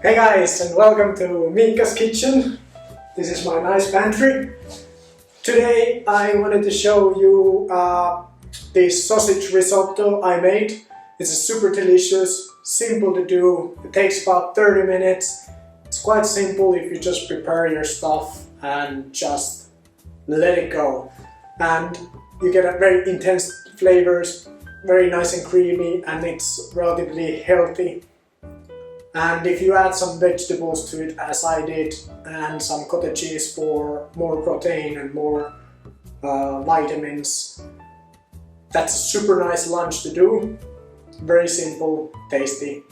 Hey guys, and welcome to Miikka's kitchen. This is my nice pantry. Today I wanted to show you this sausage risotto I made. It's super delicious, simple to do. It takes about 30 minutes. It's quite simple if you just prepare your stuff and just let it go. And you get a very intense flavors, very nice and creamy, and it's relatively healthy. And if you add some vegetables to it, as I did, and some cottage cheese for more protein and more vitamins, that's a super nice lunch to do. Very simple, tasty.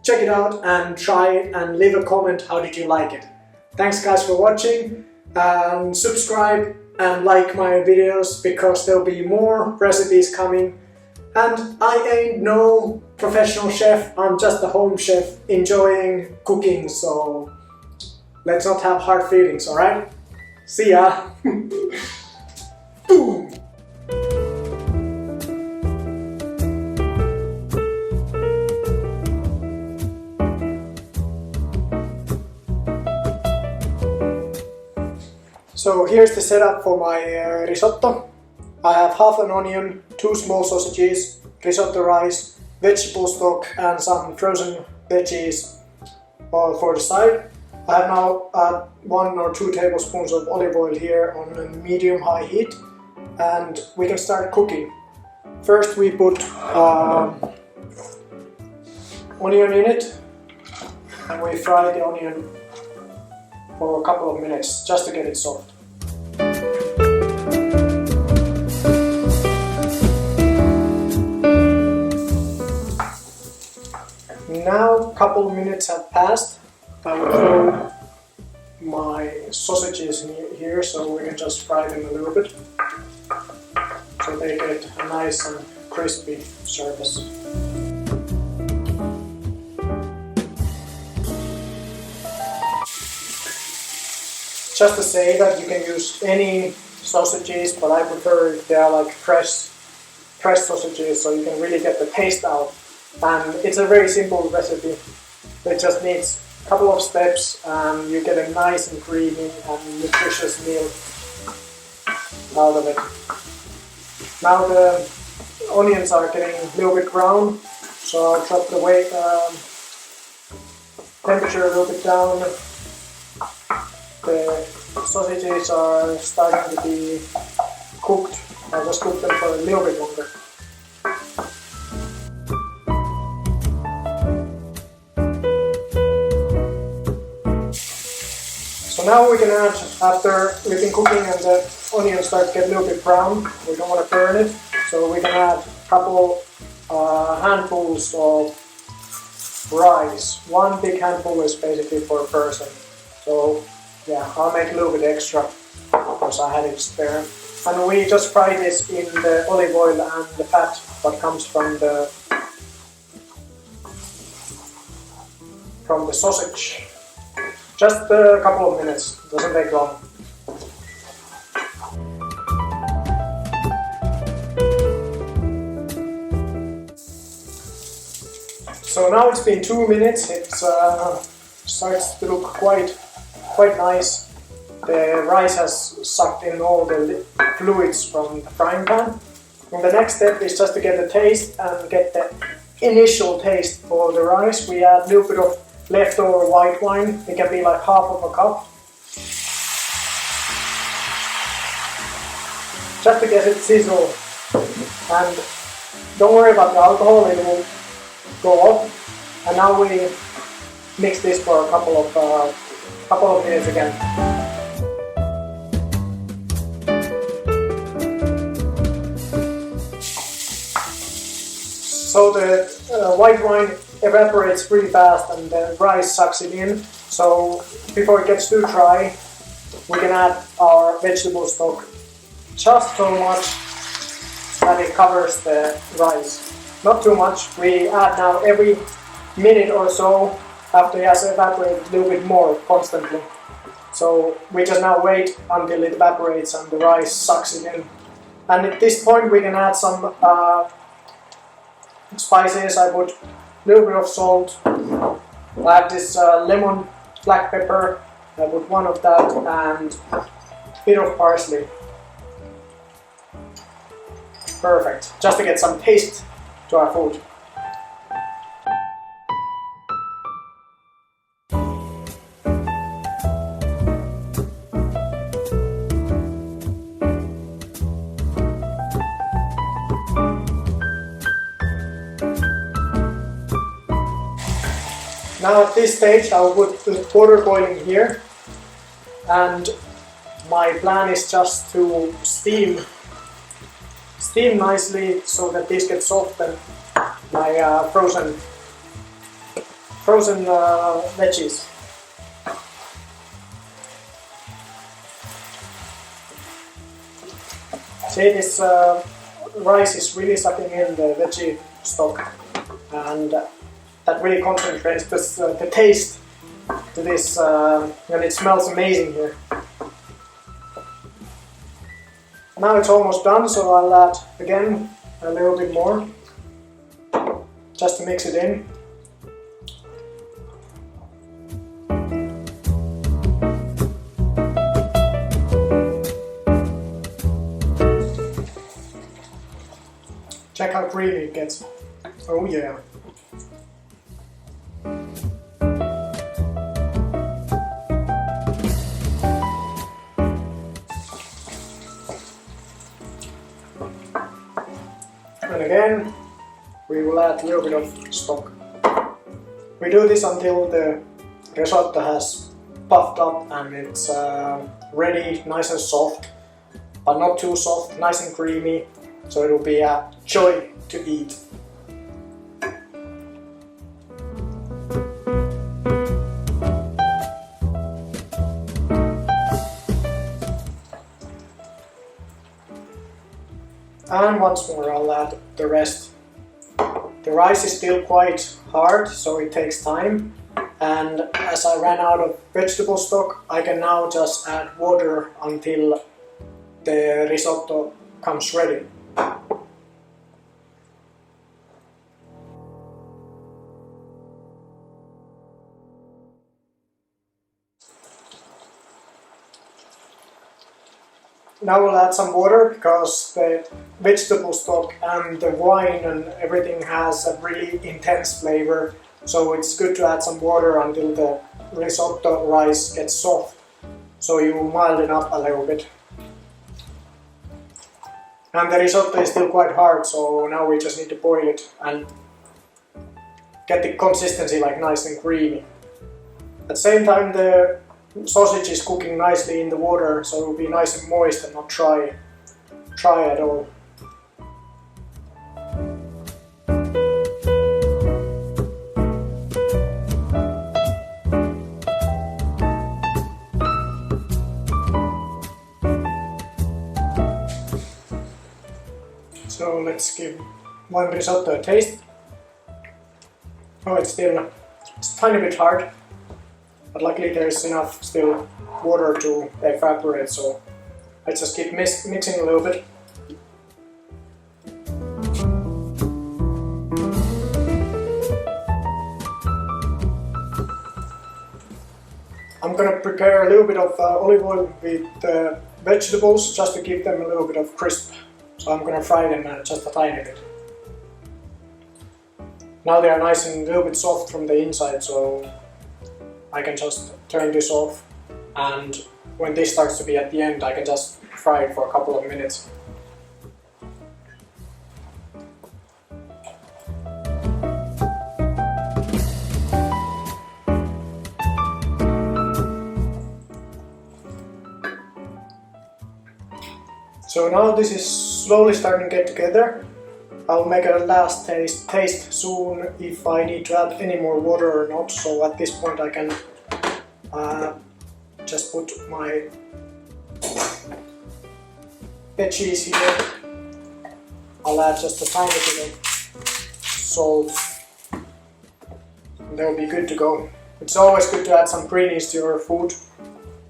Check it out and try it and leave a comment. How did you like it? Thanks guys for watching. Subscribe and like my videos because there'll be more recipes coming. And I ain't no professional chef, I'm just a home chef enjoying cooking, so let's not have hard feelings, alright? See ya! Boom! So here's the setup for my risotto. I have half an onion, 2 small sausages, risotto rice, vegetable stock and some frozen veggies for the side. I have now 1 or 2 tablespoons of olive oil here on a medium-high heat, and we can start cooking. First we put onion in it, and we fry the onion for a couple of minutes just to get it soft. Now a couple of minutes have passed. I will throw my sausages in here so we can just fry them a little bit so they get a nice and crispy surface. Just to say that you can use any sausages, but I prefer if they are like fresh sausages so you can really get the taste out. And it's a very simple recipe. It just needs a couple of steps and you get a nice and creamy and nutritious meal out of it. Now the onions are getting a little bit brown, so I'll drop the temperature a little bit down. The sausages are starting to be cooked. I'll just cook them for a little bit longer. So now we can add, after we've been cooking and the onions start to get a little bit brown, we don't want to burn it, so we can add a couple handfuls of rice. 1 big handful is basically for a person. So yeah, I'll make a little bit extra because I had it spare. And we just fry this in the olive oil and the fat that comes from the sausage. Just a couple of minutes, doesn't take long. So now it's been 2 minutes, it starts to look quite nice. The rice has sucked in all the fluids from the frying pan. And the next step is just to get the taste and get the initial taste for the rice. We add a little bit of leftover white wine. It can be like half of a cup. Just to get it sizzle. And don't worry about the alcohol, it will go off. And now we mix this for a couple of minutes again. So the white wine evaporates pretty fast and the rice sucks it in. So before it gets too dry, we can add our vegetable stock just so much that it covers the rice. Not too much. We add now every minute or so after it has evaporated a little bit more constantly. So we just now wait until it evaporates and the rice sucks it in. And at this point we can add some spices. I put a little bit of salt, I have this lemon black pepper. I put one of that and a bit of parsley. Perfect, just to get some taste to our food. Now at this stage I'll put the water boiling here, and my plan is just to steam nicely so that this gets soft and my frozen veggies. See, this rice is really sucking in the veggie stock, and that really concentrates the taste to this, and it smells amazing here. Now it's almost done, so I'll add again a little bit more, just to mix it in. Check how creamy it gets. Oh yeah. And again, we will add a little bit of stock. We do this until the risotto has puffed up and it's ready, nice and soft, but not too soft, nice and creamy, so it will be a joy to eat. And once more I'll add the rest. The rice is still quite hard, so it takes time, and as I ran out of vegetable stock, I can now just add water until the risotto comes ready. Now we'll add some water because the vegetable stock and the wine and everything has a really intense flavor, so it's good to add some water until the risotto rice gets soft, so you mild it up a little bit. And the risotto is still quite hard, so now we just need to boil it and get the consistency like nice and creamy. At the same time the sausage is cooking nicely in the water, so it will be nice and moist and not dry at all. So let's give one risotto a taste. Oh, it's a tiny bit hard. But luckily there's enough still water to evaporate, so let's just keep mixing a little bit. I'm gonna prepare a little bit of olive oil with vegetables just to give them a little bit of crisp. So I'm gonna fry them just a tiny bit. Now they are nice and a little bit soft from the inside, so I can just turn this off, and when this starts to be at the end, I can just fry it for a couple of minutes. So now this is slowly starting to get together. I'll make a last taste soon if I need to add any more water or not, so at this point I can just put my veggies here. I'll add just a tiny bit of salt, and they'll be good to go. It's always good to add some greenies to your food,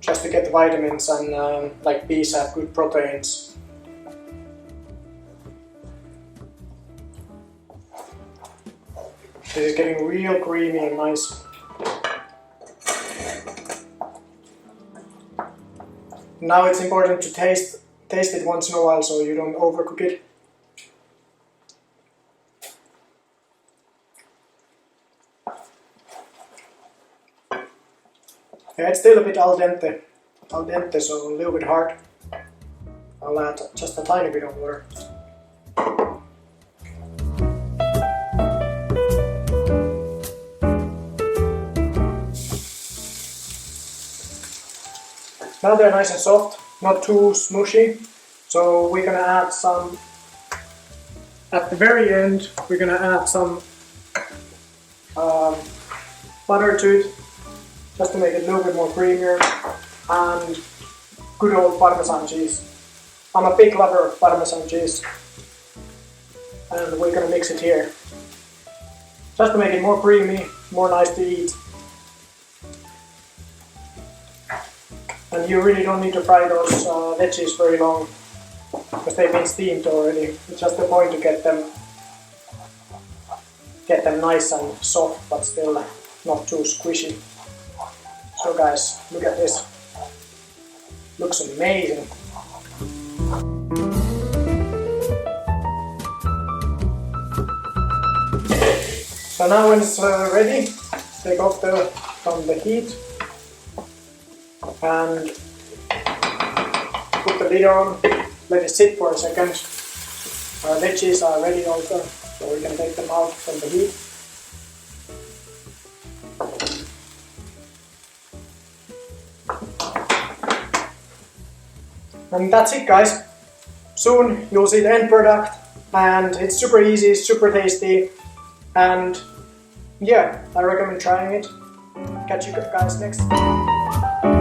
just to get the vitamins, and like bees have good proteins. This is getting real creamy and nice. Now it's important to taste it once in a while so you don't overcook it. Yeah, it's still a bit al dente, so a little bit hard. I'll add just a tiny bit of water. Now they're nice and soft, not too smushy, so we're gonna add some, at the very end, we're gonna add some butter to it, just to make it a little bit more creamier, and good old Parmesan cheese. I'm a big lover of Parmesan cheese, and we're gonna mix it here, just to make it more creamy, more nice to eat. And you really don't need to fry those veggies very long, because they've been steamed already. It's just the point to get them nice and soft, but still not too squishy. So guys, look at this. Looks amazing. So now when it's ready, take off from the heat and put the lid on, let it sit for a second. Our veggies are ready also, so we can take them out from the heat. And that's it guys. Soon you'll see the end product, and it's super easy, super tasty, and yeah, I recommend trying it. Catch you guys next time.